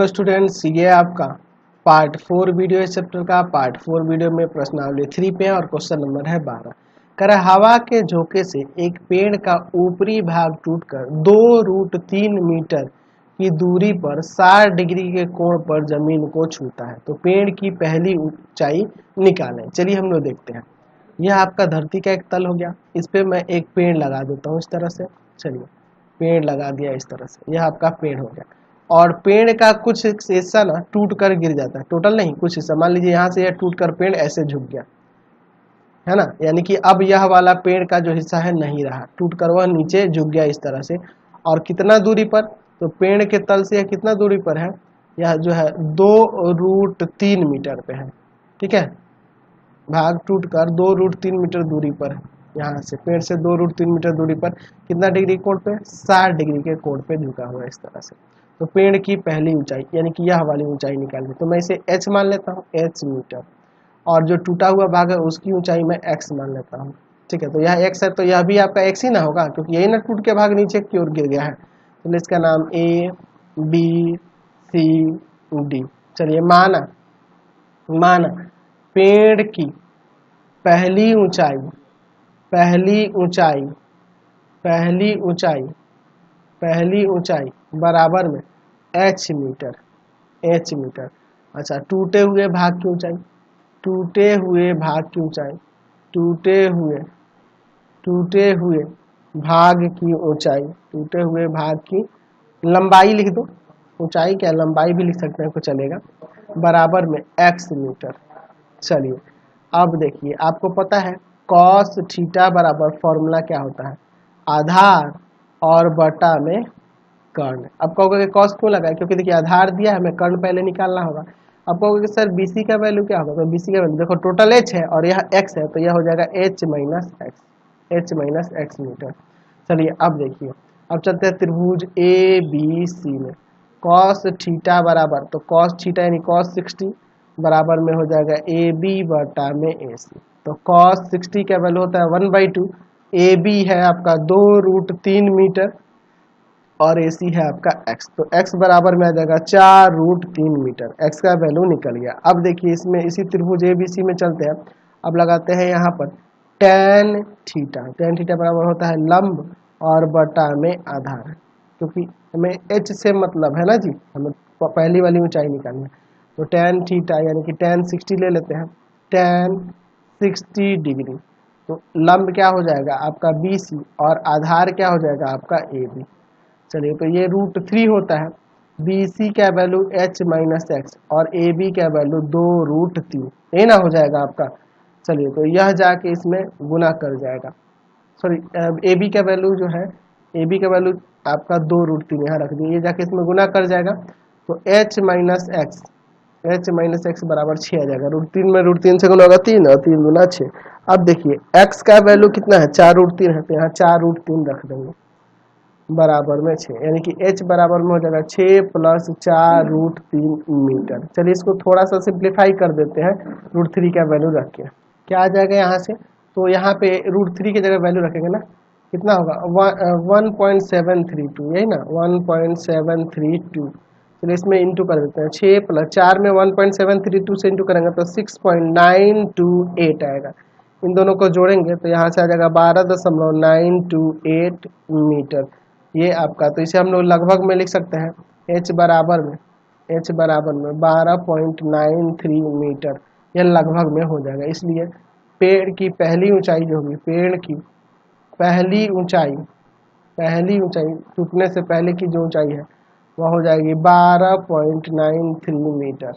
तो स्टूडेंट्स ये आपका पार्ट 4 वीडियो इस चैप्टर का। पार्ट 4 वीडियो में प्रश्नावली 3 पे है और क्वेश्चन नंबर है 12। कर हवा के झोंके से एक पेड़ का ऊपरी भाग टूटकर 2√3 मीटर की दूरी पर 60 डिग्री के कोण पर जमीन को छूता है, तो पेड़ की पहली ऊंचाई निकालें। चलिए हम लोग देखते हैं। यह आपका धरती का एक तल हो गया, इस पे मैं एक पेड़ लगा देता हूँ इस तरह से। चलिए पेड़ लगा दिया इस तरह से, यह आपका पेड़ हो गया और पेड़ का कुछ हिस्सा ना टूट कर गिर जाता है, टोटल नहीं कुछ हिस्सा। मान लीजिए यहाँ से यह टूट कर पेड़ ऐसे झुक गया है ना, यानी कि अब यह वाला पेड़ का जो हिस्सा है नहीं रहा, टूट कर वह नीचे झुक गया इस तरह से। और कितना दूरी पर, तो पेड़ के तल से यह कितना दूरी पर है, यह जो है 2√3 मीटर पे है। ठीक है, भाग टूट कर 2√3 मीटर दूरी पर है, यहाँ से पेड़ से 2√3 मीटर दूरी पर कितना डिग्री कोण पे, 60 डिग्री के कोण पे झुका हुआ है इस तरह से। तो पेड़ की पहली ऊंचाई यानी कि यह वाली ऊंचाई निकालनी, तो मैं इसे h मान लेता हूँ, h मीटर, और जो टूटा हुआ भाग है उसकी ऊंचाई मैं x मान लेता हूँ। ठीक है, तो यह x है तो यह भी आपका x ही ना होगा, क्योंकि यही ना टूट के भाग नीचे की ओर गिर गया है। तो इसका नाम A B C D। चलिए माना पेड़ की पहली ऊंचाई पहली ऊंचाई पहली ऊंचाई पहली ऊंचाई बराबर में h मीटर, h मीटर। अच्छा, टूटे हुए भाग की ऊंचाई, टूटे हुए भाग की ऊंचाई, टूटे हुए भाग की ऊंचाई, टूटे हुए भाग की लंबाई लिख दो, ऊंचाई क्या लंबाई भी लिख सकते हैं, कुछ चलेगा, बराबर में x मीटर। चलिए अब देखिए, आपको पता है कॉस थीटा बराबर फॉर्मूला क्या होता है, आधार और बटा में कर्ण। अब कहोगे कि कॉस क्यों लगाए, क्योंकि देखिए आधार दिया है, हमें कर्ण पहले निकालना होगा। अब कहोगे कि सर BC का वैल्यू क्या होगा, तो BC का वैल्यू देखो टोटल h है और यह x है, तो यह हो जाएगा h माइनस x मीटर। चलिए अब देखिए, अब चलते हैं त्रिभुज ABC में। कॉस थीटा बराबर, तो कॉस थीटा यानी कॉस 60 बराबर में हो जाएगा AB बटा में AC। तो कॉस 60 का वैल्यू होता है 1/2, AB है आपका 2√3 मीटर और AC है आपका x, तो x बराबर में आ जाएगा 4√3 मीटर। x का वैल्यू निकल गया। अब देखिए इसमें इसी त्रिभुज ABC में चलते हैं, अब लगाते हैं यहाँ पर tan थीटा बराबर होता है लंब और बटा में आधार, क्योंकि हमें h से मतलब है ना जी, हमें पहली वाली ऊंचाई निकालनी है। तो tan थीटा यानी कि tan 60 ले लेते हैं, tan 60 डिग्री, तो लंब क्या हो जाएगा आपका BC और आधार क्या हो जाएगा आपका AB। चलिए तो ये √3 होता है, BC का वैल्यू h माइनस एक्स और AB का वैल्यू 2√3, ये ना हो जाएगा आपका। चलिए तो यह जाके इसमें गुना कर जाएगा, सॉरी AB का वैल्यू जो है, AB का वैल्यू आपका 2√3 यहाँ रख दिए, ये जाके इसमें गुना कर जाएगा, तो h माइनस एक्स बराबर 6 आ जाएगा। √3 में √3 से गुना होगा 3 और 3 गुना 6। अब देखिए x का वैल्यू कितना है, 4√3 है, तो यहाँ 4√3 रख देंगे बराबर में 6, यानी कि h बराबर में हो जाएगा 6 + 4√3 मीटर। चलिए इसको थोड़ा सा सिंप्लीफाई कर देते हैं, √3 का वैल्यू रख के क्या आ जाएगा यहाँ से, तो यहाँ पे √3 की जगह वैल्यू रखेंगे ना, कितना होगा 1.732, यही ना 1.732। चलिए इसमें इंटू कर देते हैं, 6 + 4 में 1.732 से इंटू करेंगे तो 6.928 आएगा। इन दोनों को जोड़ेंगे तो यहाँ से आ जाएगा 12.928 मीटर ये आपका। तो इसे हम लोग लगभग में लिख सकते हैं, h बराबर में 12.93 मीटर, यह लगभग में हो जाएगा। इसलिए पेड़ की पहली ऊंचाई जो होगी, पेड़ की पहली ऊंचाई टूटने से पहले की जो ऊंचाई है वह हो जाएगी 12.93 मीटर,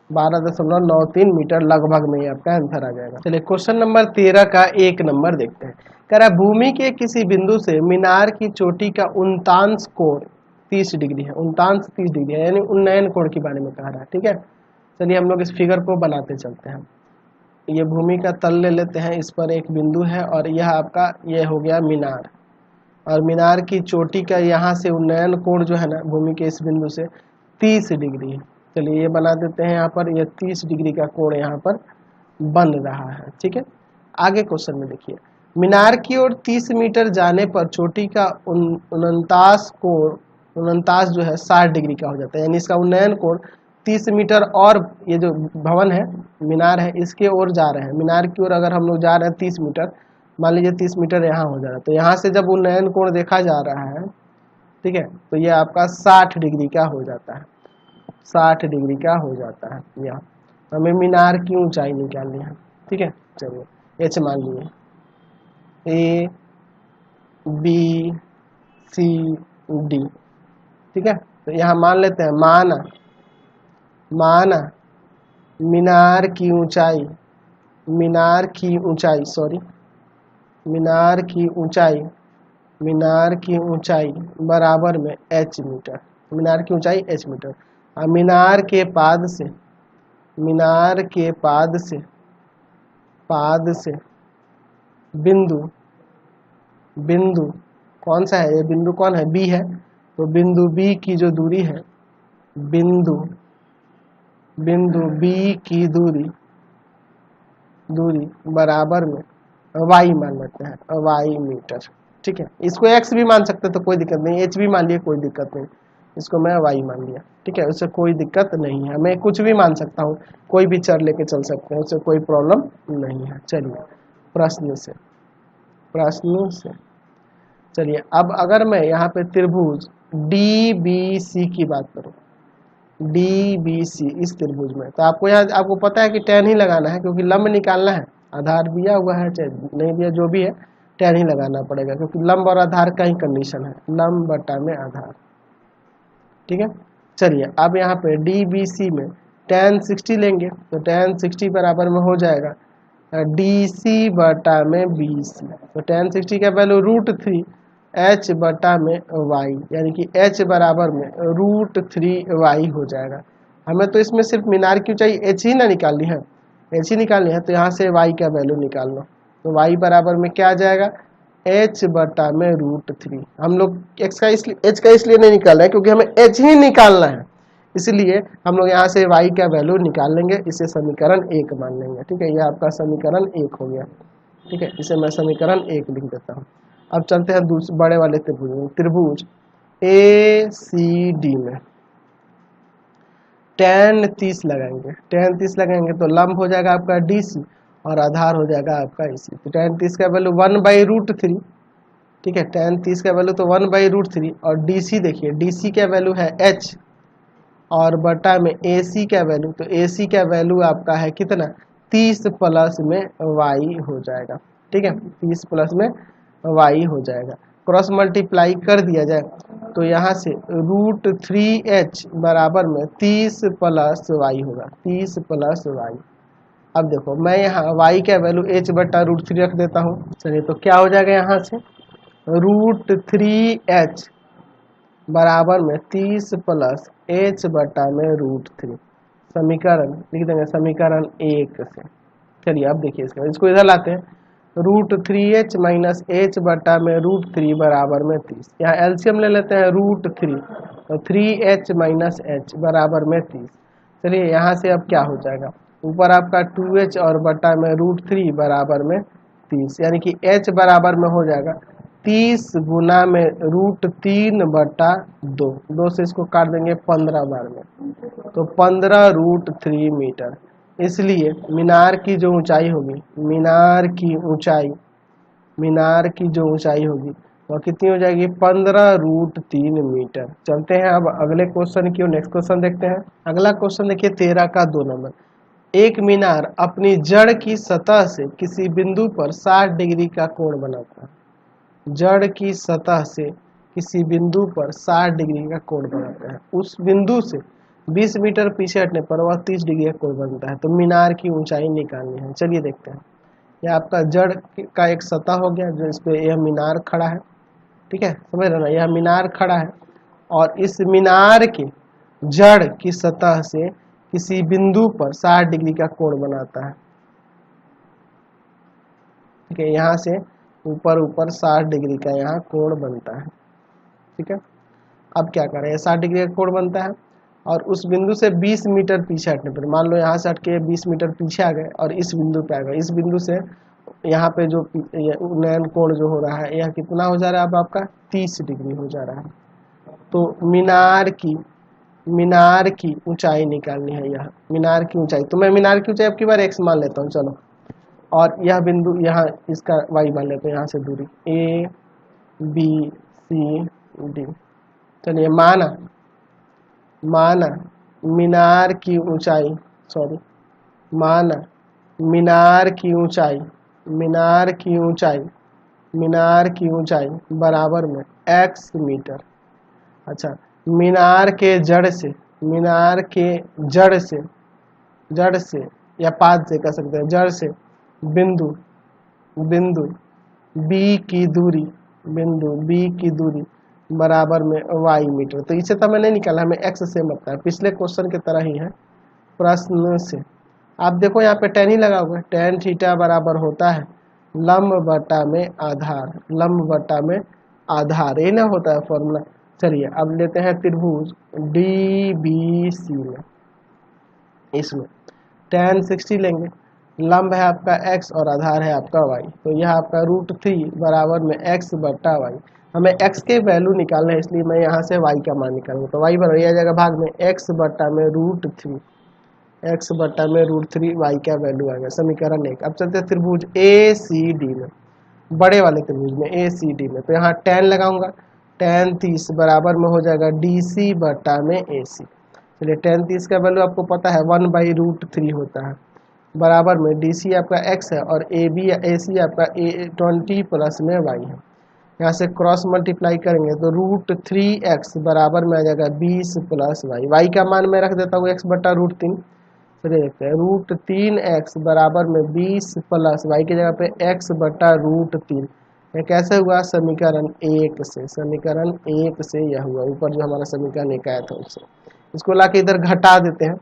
12.93 मीटर लगभग में ही आपका आंसर आ जाएगा। चलिए क्वेश्चन नंबर 13 का 1 नंबर देखते हैं। कह रहा है भूमि के किसी बिंदु से मीनार की चोटी का उन्तांश कोण 30 डिग्री है, 30 डिग्री है, यानी उन्नयन कोण के बारे में कह रहा है। ठीक है, चलिए हम लोग इस फिगर को बनाते चलते हैं। ये भूमि का तल ले लेते हैं, इस पर एक बिंदु है और यह आपका ये हो गया मीनार, और मीनार की चोटी का यहाँ से उन्नयन कोण जो है ना भूमि के इस बिंदु से 30 डिग्री है। चलिए ये बना देते हैं, यहाँ पर ये 30 डिग्री का कोण यहाँ पर बन रहा है। ठीक है, आगे क्वेश्चन में देखिए, मीनार की ओर 30 मीटर जाने पर चोटी का 49 कोण 49 जो है 60 डिग्री का हो जाता है, यानी इसका उन्नयन कोण 30 मीटर, और ये जो भवन है मीनार है इसके ओर जा रहे हैं, मीनार की ओर अगर हम लोग जा रहे हैं 30 मीटर, मान लीजिए 30 मीटर यहाँ हो जा रहा है, तो यहाँ से जब उन्नयन कोण देखा जा रहा है, ठीक है, तो ये आपका 60 डिग्री का हो जाता है, 60 डिग्री का हो जाता है। यहाँ हमें मीनार की ऊंचाई निकालनी है, ठीक है। चलिए एच मान लिए, ए बी सी डी, ठीक है। तो यहाँ मान लेते हैं, माना मीनार की ऊंचाई, मीनार की ऊंचाई बराबर में h मीटर, मीनार की ऊंचाई h मीटर। और मीनार के पाद से बिंदु कौन सा है, ये बिंदु कौन है, बी है, तो बिंदु बी की जो दूरी है, बिंदु बी की दूरी बराबर में y मान लेते हैं, y मीटर, ठीक है। इसको x भी मान सकते तो कोई दिक्कत नहीं, h भी मान लिए कोई दिक्कत नहीं, इसको मैं y मान लिया, ठीक है, उससे कोई दिक्कत नहीं है, मैं कुछ भी मान सकता हूँ, कोई भी चर लेके चल सकते हैं, उससे कोई प्रॉब्लम नहीं है। चलिए प्रश्न से चलिए, अब अगर मैं यहाँ पे त्रिभुज DBC की बात करूँ, DBC इस त्रिभुज में, तो आपको पता है कि tan ही लगाना है, क्योंकि लंब निकालना है, आधार दिया हुआ है चाहे नहीं दिया जो भी है, tan ही लगाना पड़ेगा, क्योंकि लंब और आधार का ही कंडीशन है, लंब बटा में आधार, ठीक है। चलिए अब यहाँ पे DBC में tan 60 लेंगे, तो tan 60 बराबर में हो जाएगा DC बटा में BC, तो tan 60 का वैल्यू √3 h बटा में y, यानी कि h बराबर में √3y हो जाएगा। हमें तो इसमें सिर्फ मीनार की ऊंचाई h ही ना निकालनी है, h ही निकालनी है, तो यहाँ से y का वैल्यू निकाल लो, तो y बराबर में क्या आ जाएगा, h बटा में √3। हम लोग h का इसलिए नहीं निकाल रहे हैं क्योंकि हमें h ही निकालना है, इसलिए हम लोग यहाँ से y का वैल्यू निकाल लेंगे, इसे समीकरण 1 मान लेंगे, ठीक है। ये आपका समीकरण 1 हो गया, ठीक है, इसे मैं समीकरण 1 लिख देता हूँ। अब चलते हैं दूसरे बड़े वाले त्रिभुज ACD में tan 30 लगाएंगे, तो लंब हो जाएगा आपका DC और आधार हो जाएगा आपका AC, तो tan 30 का वैल्यू 1/√3, ठीक है, tan 30 का वैल्यू तो 1/√3, और DC देखिए, DC का वैल्यू है h, और बटा में AC का वैल्यू, तो AC का वैल्यू आपका है कितना, 30 प्लस में y हो जाएगा, ठीक है, 30 प्लस में y हो जाएगा। क्रॉस मल्टीप्लाई कर दिया जाए तो यहाँ से √3h बराबर में 30 प्लस y होगा, 30 प्लस y। अब देखो मैं यहाँ y का वैल्यू h बटा √3 रख देता हूँ, चलिए, तो क्या हो जाएगा, यहाँ से √3h बराबर में 30 प्लस h बटा में √3, समीकरण लिख देंगे, समीकरण 1 से। चलिए अब देखिए इसको इधर लाते हैं, √3h माइनस h बटा में √3 बराबर में 30, यहाँ एलसीएम ले लेते हैं √3, तो 3h माइनस h बराबर में 30। चलिए यहाँ से अब क्या हो जाएगा, ऊपर आपका 2h और बटा में √3 बराबर में 30, यानी कि h बराबर में हो जाएगा 30 गुना में √3 बटा 2, 2 से इसको काट देंगे 15 बार में, तो 15√3 मीटर। इसलिए मीनार की जो ऊंचाई होगी, मीनार की जो ऊंचाई होगी वह कितनी हो जाएगी, 15√3 मीटर। चलते हैं अब अगले क्वेश्चन की ओर, नेक्स्ट क्वेश्चन देखते हैं। अगला क्वेश्चन देखिए 13 का 2 नंबर, एक मीनार अपनी जड़ की सतह से किसी बिंदु पर 60 डिग्री का कोण बनाता है, जड़ की सतह से किसी बिंदु पर 60 डिग्री का कोण बनाता है, उस बिंदु से 20 मीटर पीछे हटने पर वह 30 डिग्री का कोण बनता है, तो मीनार की ऊंचाई निकालनी है। चलिए देखते हैं, यह आपका जड़ का एक सतह हो गया, जो इस पे यह मीनार खड़ा है, ठीक है, समझ रहे ना, यह मीनार खड़ा है, और इस मीनार के जड़ की सतह से किसी बिंदु पर 60 डिग्री का कोण बनाता है, ठीक है, यहाँ से ऊपर 60 डिग्री का यहाँ कोण बनता है, ठीक है। अब क्या करें, 60 डिग्री का कोण बनता है, और उस बिंदु से 20 मीटर पीछे हटने पर, मान लो यहाँ से हट के 20 मीटर पीछे आ गए और इस बिंदु पे आ गए, इस बिंदु से यहाँ पे जो उन्नयन कोण जो हो रहा है, यह कितना हो जा रहा है, अब आपका 30 डिग्री हो जा रहा है, तो मीनार की ऊंचाई निकालनी है। यह मीनार की ऊंचाई, तो मैं मीनार की ऊंचाई अब की बार x मान लेता हूँ। चलो, और यह बिंदु यहाँ इसका y मान लेते हैं, यहाँ से दूरी a b c d। चलिए, माना मीनार की ऊंचाई, सॉरी, माना मीनार की ऊंचाई बराबर में x मीटर। अच्छा, मीनार के जड़ से या पाद से कह सकते हैं, जड़ से बिंदु B की दूरी बराबर में y मीटर। तो इसे तो मैंने निकाला, हमें x से मतलब है, पिछले क्वेश्चन की तरह ही है। प्रश्न से आप देखो यहाँ पे tan ही लगा हुआ है, tan थीटा बराबर होता है लंब बटा में आधार, ये ना होता है फॉर्मूला। चलिए, अब लेते हैं त्रिभुज DBC में, इसमें tan 60 लेंगे, लंब है आपका x और आधार है आपका y, तो यह आपका √3 बराबर में x बटा y। हमें x के वैल्यू निकालना है, इसलिए मैं यहाँ से y का मान निकालूंगा, तो y बराबर आ जाएगा भाग में x बटा में √3, y का वैल्यू आ गया, समीकरण 1। अब चलते हैं त्रिभुज ACD में, बड़े वाले त्रिभुज में ACD में, तो यहाँ tan लगाऊंगा, tan 30 बराबर में हो जाएगा DC बटा में AC। चलिए, tan 30 का वैल्यू आपको पता है 1/√3 होता है, बराबर में DC आपका x है और AC आपका 20 प्लस में y है। यहाँ से क्रॉस मल्टीप्लाई करेंगे तो √3x बराबर में आ जाएगा 20 प्लस y का मान मैं रख देता हूँ x बटा √3। चलिए देखते हैं, √3x बराबर में 20 प्लस y की जगह पे x बटा √3। यह कैसे हुआ? समीकरण 1 से यह हुआ, ऊपर जो हमारा समीकरण 1 आया था उससे। इसको लाके इधर घटा देते हैं,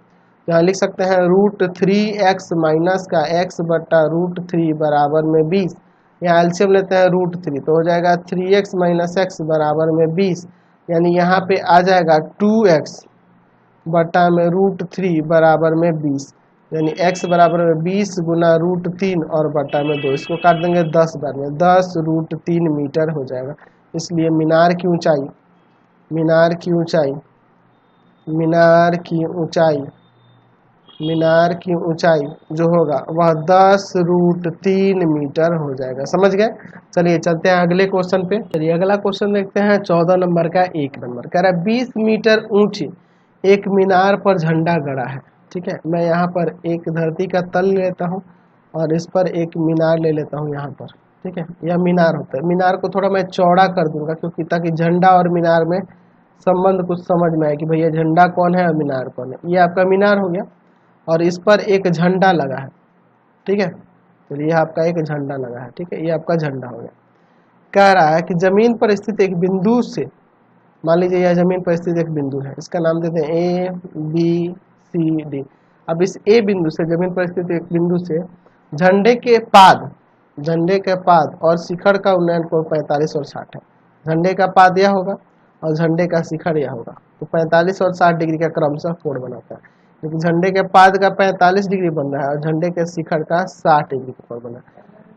यहाँ लिख सकते हैं √3x माइनस का x बटा √3 बराबर में 20। यहाँ एलसीएम लेते हैं √3, तो हो जाएगा 3x माइनस x बराबर में 20, यानी यहाँ पे आ जाएगा 2x बटा में √3 बराबर में 20, यानी x बराबर में 20 गुना √3 और बटा में 2। इसको काट देंगे 10 बार में, 10√3 मीटर हो जाएगा। इसलिए मीनार की ऊंचाई जो होगा वह 10√3 मीटर हो जाएगा। समझ गए? चलिए चलते हैं अगले क्वेश्चन पे। चलिए अगला क्वेश्चन देखते हैं 14 नंबर का। 1 नंबर कह रहा है 20 मीटर ऊंची एक मीनार पर झंडा गड़ा है। ठीक है, मैं यहाँ पर एक धरती का तल लेता हूँ और इस पर एक मीनार ले लेता हूँ यहाँ पर। ठीक है, यह मीनार होता है। मीनार को थोड़ा मैं चौड़ा कर दूंगा, क्योंकि ताकि झंडा और मीनार में संबंध कुछ समझ में आए कि भैया झंडा कौन है और मीनार कौन है। ये आपका मीनार हो गया और इस पर एक झंडा लगा है। ठीक है, तो ये आपका एक झंडा लगा है। ठीक है, ये आपका झंडा हो गया। कह रहा है कि जमीन पर स्थित एक बिंदु से, मान लीजिए यह जमीन पर स्थित एक बिंदु है, इसका नाम देते हैं ABCD। अब इस A बिंदु से, जमीन पर स्थित एक बिंदु से झंडे के पाद और शिखर का उन्नयन कोण 45 और 60 है। झंडे का पाद यह होगा और झंडे का शिखर यह होगा, तो 45 और 60 डिग्री का क्रमशः कोण बनाता है, क्योंकि झंडे के पाद का 45 डिग्री बन रहा है और झंडे के शिखर का 60 डिग्री का कोण बना है।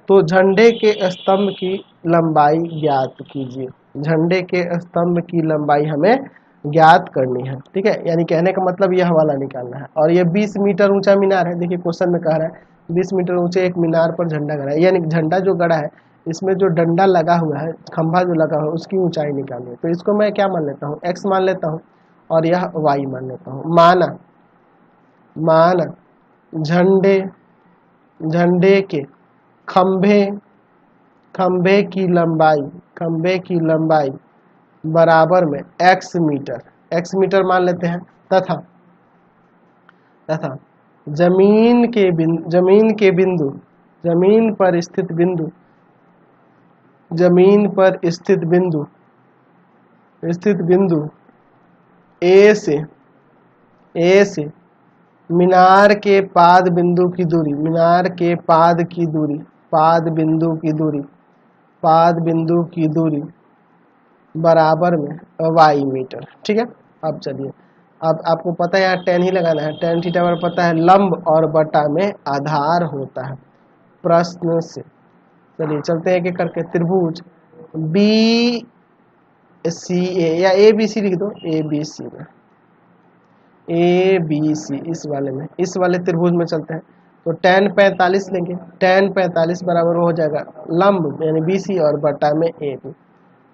तो झंडे के स्तंभ की लंबाई ज्ञात कीजिए। झंडे के स्तंभ की लंबाई हमें ज्ञात करनी है। ठीक है, यानी कहने का मतलब यह वाला निकालना है। और ये 20 मीटर ऊंचा मीनार है। देखिए क्वेश्चन में कह रहा है 20 मीटर ऊंचे एक मीनार पर झंडा गड़ा है, यानी झंडा जो गड़ा है इसमें जो डंडा लगा हुआ है, खंभा जो लगा हुआ है, उसकी ऊंचाई निकालनी है। तो इसको मैं क्या मान लेता हूँ? x मान लेता हूँ और यह y मान लेता हूँ। माना झंडे के खंभे की लंबाई बराबर में x मीटर मान लेते हैं, तथा जमीन पर स्थित बिंदु A से मीनार के पाद बिंदु की दूरी बराबर में y मीटर। ठीक है, अब चलिए, अब आपको पता है यहाँ tan ही लगाना है। tan थीटा बराबर पता है लंब और बटा में आधार होता है प्रश्न से। चलिए चलते हैं एक एक करके। त्रिभुज सी ए या ए बी सी लिख दो, ए बी सी में, ए बी सी इस वाले त्रिभुज में चलते हैं। तो tan 45 लेंगे, tan 45 बराबर हो जाएगा लंब यानी बी सी और बटा में ए बी।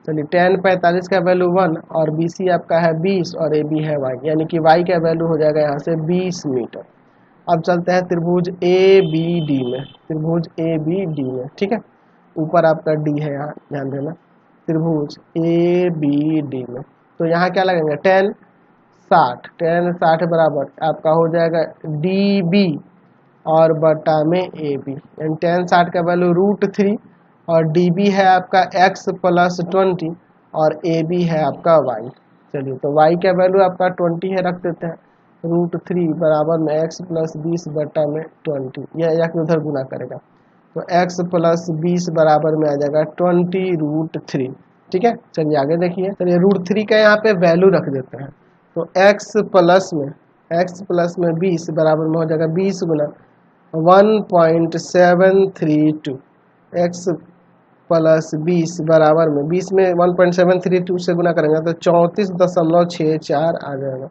चलिए tan 45 का वैल्यू 1 और बी सी आपका है 20 और ए बी है y, यानी कि y का वैल्यू हो जाएगा यहाँ से 20 मीटर। अब चलते हैं त्रिभुज ए बी डी में, त्रिभुज ए बी डी में, ठीक है, ऊपर आपका डी है, यहाँ ध्यान देना, त्रिभुज ए बी डी में। तो यहाँ क्या लगेंगे tan 60 बराबर आपका हो जाएगा डी बी और बटा में ए बी, यानी tan 60 का वैल्यू √3 और डी बी है आपका x प्लस 20 और ए बी है आपका y। चलिए तो y का वैल्यू आपका 20 है, रख देते हैं, √3 बराबर में x प्लस 20 बटा में 20, यह उधर गुना करेगा तो x प्लस 20 बराबर में आ जाएगा 20√3, ठीक है। चलिए आगे देखिए, चलिए √3 का यहाँ पे वैल्यू रख देते हैं, तो x प्लस में 20 बराबर में हो जाएगा 20 गुना 1.732, x प्लस 20 बराबर में 20 में 1.732 से गुना करेंगे तो 34.64 आ जाएगा,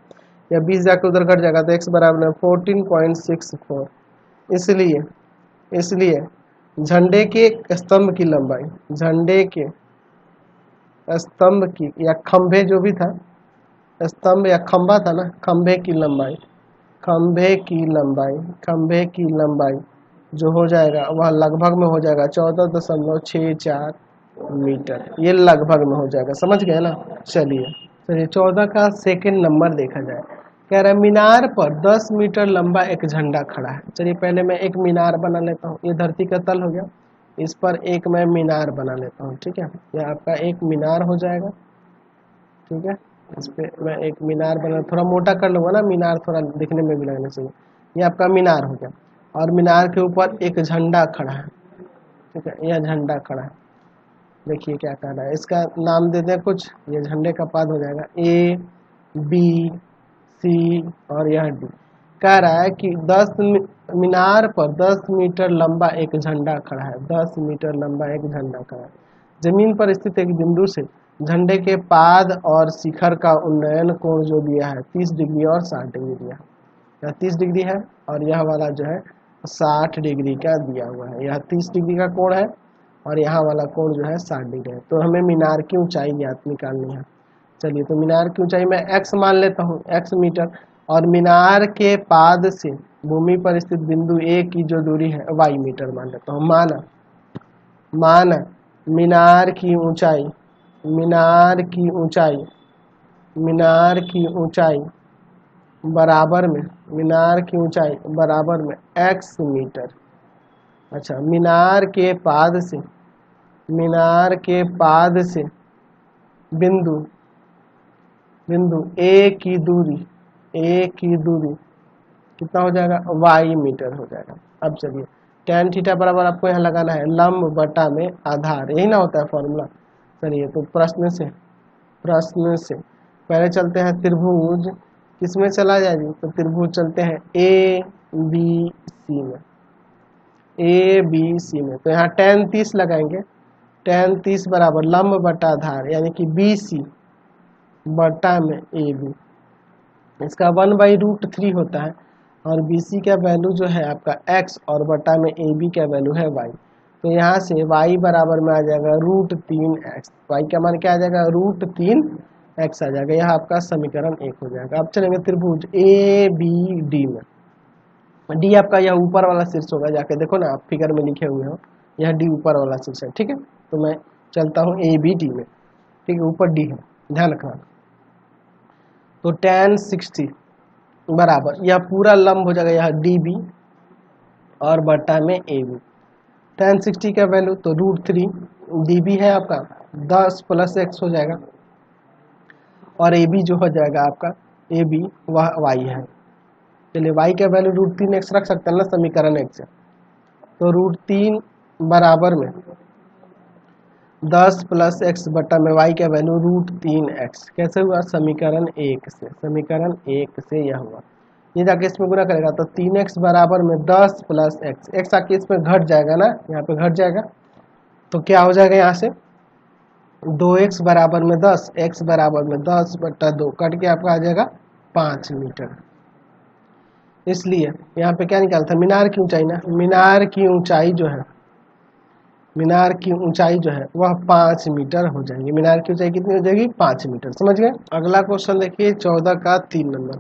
या 20 जाकर उधर घट जाएगा तो x बराबर में 14.64। इसलिए झंडे के स्तंभ की लंबाई, झंडे के स्तंभ की या खंभे जो भी था, स्तंभ या खंभा था ना, खंभे की लंबाई जो हो जाएगा वह लगभग में हो जाएगा 14.64 मीटर, ये लगभग में हो जाएगा, समझ गए ना। चलिए 14 का सेकंड नंबर देखा जाए, कह रहा है मीनार पर 10 मीटर लंबा एक झंडा खड़ा है। चलिए पहले मैं एक मीनार बना लेता हूँ, ये धरती का तल हो गया, इस पर एक मैं मीनार बना लेता हूँ, ठीक है, यह आपका एक मीनार हो जाएगा, ठीक है। इस पे मैं एक मीनार बना, थोड़ा मोटा कर लूँगा ना, मीनार थोड़ा दिखने में भी लगना चाहिए, ये आपका मीनार हो गया, और मीनार के ऊपर एक झंडा खड़ा है, ठीक है, यह झंडा खड़ा है। देखिए क्या कह रहा है, इसका नाम दे दें कुछ, ये झंडे का पाद हो जाएगा ए बी सी और यह डी। कह रहा है कि मीनार पर 10 मीटर लंबा एक झंडा खड़ा है, 10 मीटर लंबा एक झंडा खड़ा है। जमीन पर स्थित एक बिंदु से झंडे के पाद और शिखर का उन्नयन कोण जो दिया है 30 डिग्री और 60 डिग्री दिया है, यह 30 डिग्री है और यह वाला जो है 60 डिग्री का दिया हुआ है, यह 30 डिग्री का कोण है और यहाँ वाला कोण जो है 60 डिग्री है। तो हमें मीनार की ऊंचाई ज्ञात निकालनी है। चलिए तो मीनार की ऊंचाई मैं x मान लेता हूँ, x मीटर, और मीनार के पाद से भूमि पर स्थित बिंदु A की जो दूरी है y मीटर मान लेता हूँ। माना मीनार की ऊंचाई बराबर में x मीटर। अच्छा, मीनार के पाद से बिंदु A की दूरी कितना हो जाएगा, y मीटर हो जाएगा। अब चलिए tan थीटा बराबर आपको यहाँ लगाना है लंब बटा में आधार, यही ना होता है फॉर्मूला। चलिए तो प्रश्न से पहले चलते हैं त्रिभुज, किसमें चला जाए जी, तो त्रिभुज चलते हैं ए बी सी में। तो यहाँ tan 30 लगाएंगे, tan 30 बराबर लंब बटा आधार यानी कि बी सी बटा में ए बी, इसका 1/√3 होता है, और बी सी का वैल्यू जो है आपका x और बटा में ए बी का वैल्यू है y। तो यहाँ से y बराबर में आ जाएगा √3x, y का मान क्या आ जाएगा, √3x आ जाएगा, यह आपका समीकरण 1 हो जाएगा। अब चलेंगे त्रिभुज ए बी डी में, डी आपका यह ऊपर वाला शीर्ष होगा, जाके देखो ना आप फिगर में लिखे हुए हो, यह डी ऊपर वाला शीर्ष है, ठीक है। तो मैं चलता हूँ ए बी डी में, ठीक है, ऊपर डी है, ध्यान रखना। तो tan 60 बराबर यह पूरा लंब हो जाएगा, यह डी बी और बटा में ए बी। tan 60 का वैल्यू तो √3, डी बी है आपका 10 + x हो जाएगा, और ए बी जो हो जाएगा आपका ए बी वह y है। चलिए y का वैल्यू √3x रख सकते हैं ना समीकरण 1 से, तो √3 बराबर में 10 + x बटा में y का वैल्यू √3x कैसे हुआ, समीकरण 1 से यह हुआ। ये जाके इसमें गुना करेगा तो 3x बराबर में 10 + x आके इसमें घट जाएगा ना, यहाँ पे घट जाएगा, तो क्या हो जाएगा यहाँ से 2x बराबर में 10, x बराबर में 10/2 कट के आपका आ जाएगा 5 मीटर। इसलिए यहाँ पे क्या निकालता है, मीनार की ऊंचाई ना, मीनार की ऊंचाई जो है, मीनार की ऊंचाई जो है वह 5 मीटर हो जाएगी। मीनार की ऊंचाई कितनी हो जाएगी, 5 मीटर। समझ गए। अगला क्वेश्चन देखिए 14 का 3 नंबर,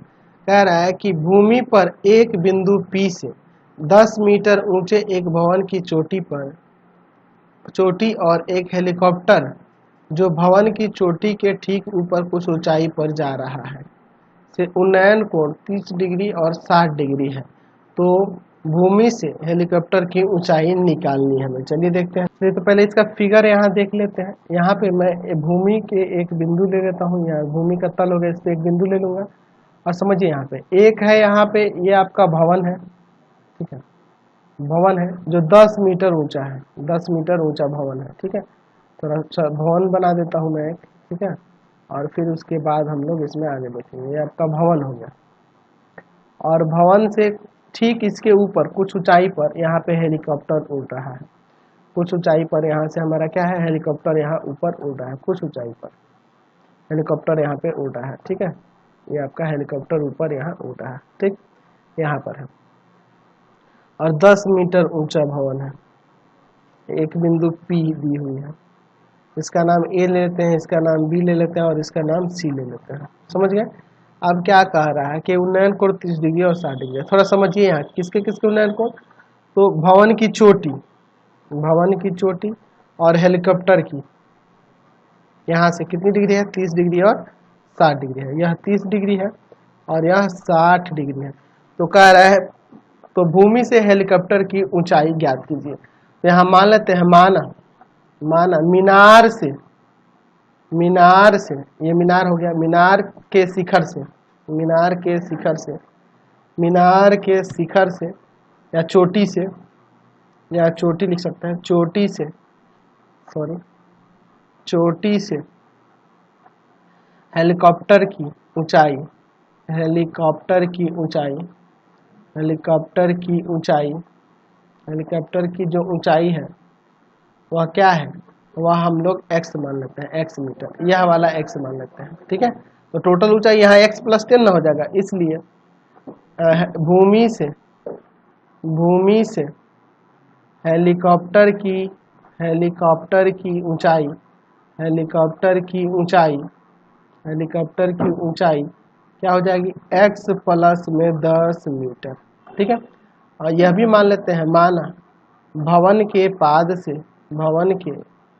कह रहा है कि भूमि पर एक बिंदु P से 10 मीटर ऊंचे एक भवन की चोटी और एक हेलीकॉप्टर जो भवन की चोटी के ठीक ऊपर कुछ ऊंचाई पर जा रहा है से उन्नयन कोण 30 डिग्री और 60 डिग्री है, तो भूमि से हेलीकॉप्टर की ऊंचाई निकालनी है हमें। चलिए देखते हैं। तो पहले इसका फिगर यहाँ देख लेते हैं। यहाँ पे मैं भूमि के एक बिंदु ले लेता हूँ, यहाँ भूमि का तल हो गया, इस पे एक बिंदु ले लूंगा और समझिए यहाँ पे एक है, यहाँ पे ये आपका भवन है, ठीक है, भवन है जो 10 मीटर ऊंचा है, 10 मीटर ऊंचा भवन है, ठीक है। थोड़ा सा भवन बना देता हूँ मैं एक, ठीक है, और फिर उसके बाद हम लोग इसमें आगे देखेंगे। ये आपका भवन हो गया और भवन से ठीक इसके ऊपर कुछ ऊंचाई पर यहाँ पे हेलीकॉप्टर उड़ रहा है, कुछ ऊंचाई पर यहाँ से हमारा क्या है, हेलीकॉप्टर यहाँ ऊपर उड़ रहा है, कुछ ऊंचाई पर हेलीकॉप्टर यहाँ पे उड़ रहा है, ठीक है। ये आपका हेलीकॉप्टर ऊपर यहाँ उड़ रहा है, ठीक, यहाँ पर है और 10 मीटर ऊंचा भवन है। एक बिंदु P दी हुई है, इसका नाम A ले लेते हैं, इसका नाम B ले लेते हैं और इसका नाम C ले लेते हैं। समझ गए। अब क्या कह रहा है कि उन्नयन कोण 30 डिग्री और 60 डिग्री। थोड़ा समझिए यहाँ किसके किसके उन्नयन कोण, तो भवन की चोटी, भवन की चोटी और हेलीकॉप्टर की यहाँ से कितनी डिग्री है, 30 डिग्री और 60 डिग्री है। यह 30 डिग्री है और यह 60 डिग्री है। तो कह रहा है तो भूमि से हेलीकॉप्टर की ऊंचाई ज्ञात कीजिए। तो यहाँ मान लेते हैं, माना मीनार से, मीनार से, ये मीनार हो गया, मीनार के शिखर से, मीनार के शिखर से, मीनार के शिखर से या चोटी से, या चोटी लिख सकते हैं, चोटी से, सॉरी, चोटी से हेलीकॉप्टर की ऊंचाई, हेलीकॉप्टर की ऊंचाई, हेलीकॉप्टर की ऊंचाई, हेलीकॉप्टर की जो ऊंचाई है वह क्या है, वह हम लोग x मान लेते हैं, x मीटर, यह वाला x मान लेते हैं, ठीक है। तो टोटल ऊंचाई यहाँ x + 10 ना हो जाएगा, इसलिए भूमि से हेलीकॉप्टर की ऊंचाई, हेलीकॉप्टर की ऊंचाई, हेलीकॉप्टर की ऊंचाई क्या हो जाएगी, x + 10 मीटर, ठीक है। और यह भी मान लेते हैं, माना भवन के पाद से, भवन के,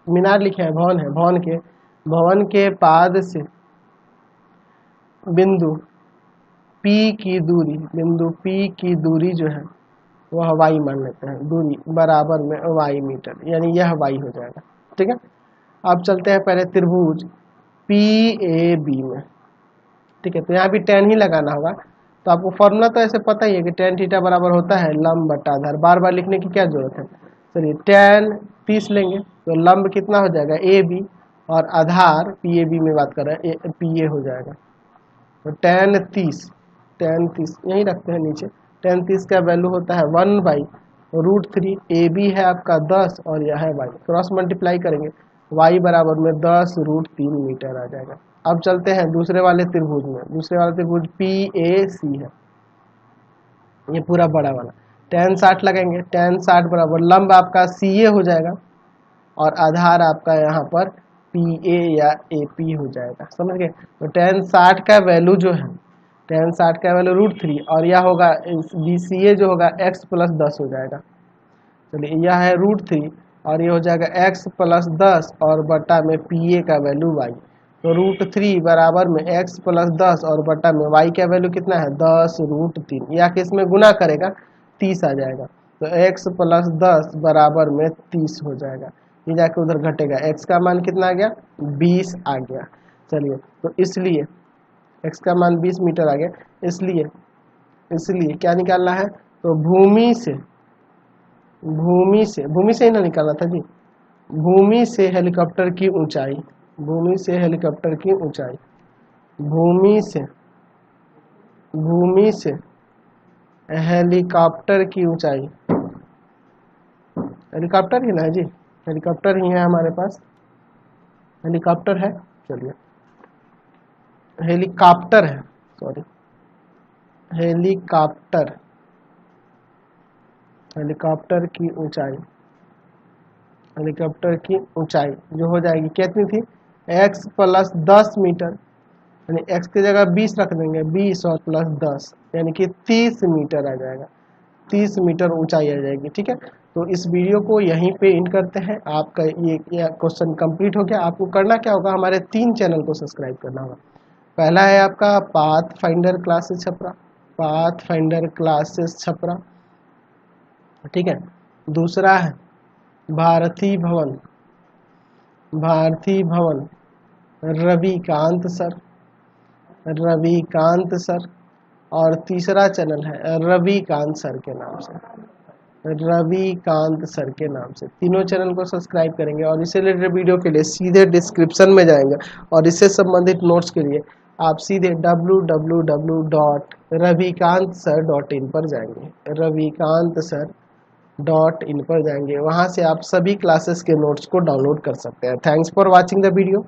मीनार लिखे हैं, भवन है, भवन के पाद से बिंदु P की दूरी, बिंदु P की दूरी जो है वह y मान लेते हैं, दूरी बराबर में y मीटर, यानी यह y हो जाएगा, ठीक है। अब चलते हैं पहले त्रिभुज PAB में, ठीक है। तो यहाँ भी tan ही लगाना होगा। तो आपको फॉर्मूला तो ऐसे पता ही है कि tan थीटा बराबर होता है लंब बटा आधार, बार बार लिखने की क्या जरूरत है। चलिए tan 30 लेंगे तो लंब कितना हो जाएगा AB और आधार PAB में बात कर रहे हैं PA हो जाएगा। तो tan 30 यहीं रखते हैं नीचे, tan 30 का वैल्यू होता है 1/√3, AB है आपका 10 और यह है y, क्रॉस मल्टीप्लाई करेंगे y बराबर में 10√3 मीटर आ जाएगा। अब चलते हैं दूसरे वाले त्रिभुज में, दूसरे वाला त्रिभुज PAC है, ये पूरा बड़ा वाला, tan 60 लगाएंगे, tan 60 बराबर लंब आपका CA हो जाएगा और आधार आपका यहाँ पर PA या AP हो जाएगा, समझ गए। तो tan 60 का वैल्यू जो है, tan 60 का वैल्यू √3 और यह होगा BCA जो होगा x + 10 हो जाएगा। चलिए यह है √3 और ये हो जाएगा x + 10 और बटा में PA का वैल्यू y। तो √3 बराबर में x + 10 और बटा में y का वैल्यू कितना है, 10√3, या कि इसमें गुना करेगा 30 आ जाएगा। तो x + 10 बराबर में 30 हो जाएगा, ये जाके उधर घटेगा, x का मान कितना आ गया, 20 आ गया। चलिए तो इसलिए x का मान 20 मीटर आ गया, इसलिए क्या निकालना है, तो भूमि से ही ना निकालना था जी, भूमि से हेलीकॉप्टर की ऊंचाई, भूमि से हेलीकॉप्टर की ऊंचाई, भूमि से हेलीकॉप्टर की ऊंचाई, हेलीकॉप्टर ही ना है जी, हेलीकॉप्टर ही है हमारे पास, हेलीकॉप्टर है, चलिए हेलीकॉप्टर है, सॉरी हेलीकॉप्टर, हेलीकॉप्टर की ऊंचाई, हेलीकॉप्टर की ऊंचाई जो हो जाएगी कितनी थी, x प्लस 10 मीटर, यानी x की जगह 20 रख देंगे, 20 और प्लस 10 यानी कि 30 मीटर आ जाएगा, 30 मीटर ऊंचाई आ जाएगी। ठीक है, तो इस वीडियो को यहीं पे एंड करते हैं। आपका ये क्वेश्चन कंप्लीट हो गया। आपको करना क्या होगा, हमारे 3 चैनल को सब्सक्राइब करना होगा। पहला है आपका path finder classes Chhapra, path finder classes Chhapra, ठीक है। दूसरा है भारती भवन, भारती भवन रविकांत सर, रविकांत सर। और तीसरा चैनल है रविकांत सर के नाम से, रविकांत सर के नाम से। तीनों चैनल को सब्सक्राइब करेंगे और इसे रिलेटेड वीडियो के लिए सीधे डिस्क्रिप्शन में जाएंगे और इससे संबंधित नोट्स के लिए आप सीधे www.ravikantsir.in पर जाएंगे, ravikantsir.in पर जाएंगे। वहां से आप सभी क्लासेस के नोट्स को डाउनलोड कर सकते हैं। Thanks for watching the video.